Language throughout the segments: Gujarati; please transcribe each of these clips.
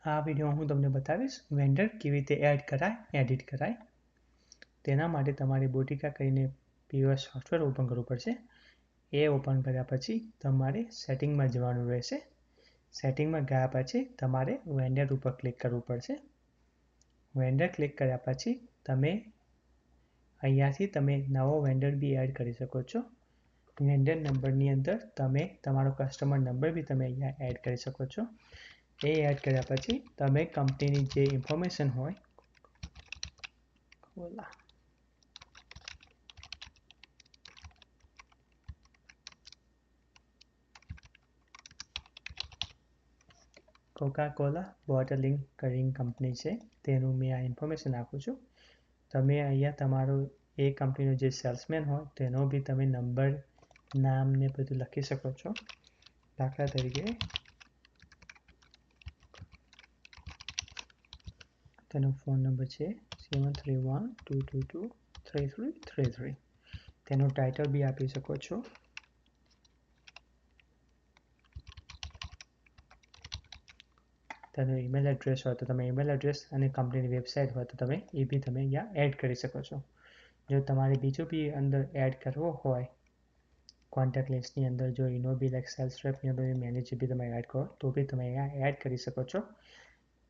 આ વિડીયો હું તમને બતાવીશ વેન્ડર કેવી રીતે એડ કરાય એડિટ કરાય તેના માટે તમારે બોટિકા કરીને પીઓએસ સોફ્ટવેર ઓપન કરવું પડશે એ ઓપન કર્યા પછી તમારે સેટિંગમાં જવાનું રહેશે સેટિંગમાં ગયા પછી તમારે વેન્ડર ઉપર ક્લિક કરવું પડશે વેન્ડર ક્લિક કર્યા પછી તમે અહીંયાથી તમે નવો વેન્ડર બી એડ કરી શકો છો વેન્ડર નંબરની અંદર તમે તમારો કસ્ટમર નંબર બી તમે અહીંયા એડ કરી શકો છો એ એડ કર્યા પછી તમે કંપનીની જે ઇન્ફોર્મેશન હોય કોકા-કોલા બોટલિંગ કરીને કંપની છે તેનું મેં આ ઇન્ફોર્મેશન આપું છું તમે અહીંયા તમારો એ કંપનીનો જે સેલ્સમેન હોય તેનો બી તમે નંબર નામ ને બધું લખી શકો છો દાખલા તરીકે તેનો ફોન નંબર છે 7312223333 તેનો ટાઇટલ બી આપી શકો છો તેનો ઈમેલ એડ્રેસ હોય તો તમે ઈમેલ એડ્રેસ અને કંપનીની વેબસાઇટ હોય તો તમે એ બી તમે અહીંયા એડ કરી શકો છો જો તમારે બીજું બી અંદર એડ કરવો હોય કોન્ટેક્ટ લિસ્ટની અંદર જો ઇનો બી લાઈક સેલ્સ રેપની અંદર મેનેજર બી તમે એડ કરો તો બી તમે અહીંયા એડ કરી શકો છો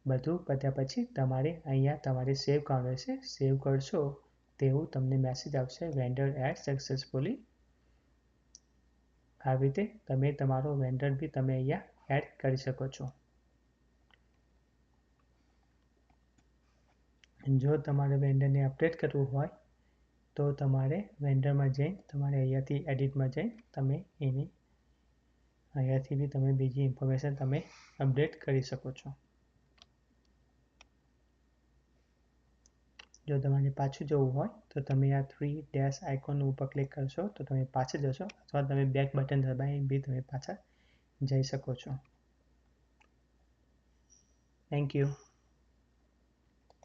બધું પત્યા પછી તમારે અહીંયા તમારે સેવ કરવાનું રહેશે સેવ કરશો તેવું તમને મેસેજ આવશે વેન્ડર એડ સક્સેસફુલી આવી રીતે તમે તમારો વેન્ડર બી તમે અહીંયા એડ કરી શકો છો જો તમારે વેન્ડરને અપડેટ કરવું હોય તો તમારે વેન્ડરમાં જઈને તમારે અહીંયાથી એડિટમાં જઈને તમે એની અહીંયાથી બી તમે બીજી ઇન્ફોર્મેશન તમે અપડેટ કરી શકો છો જો તમારે પાછું જવું હોય તો તમે આ 3 ડેશ આઇકોન ઉપર ક્લિક કરશો તો તમે પાછા જશો અથવા તમે બેક બટન દબાવીને બી તમે પાછા જઈ શકો છો થેન્ક યુ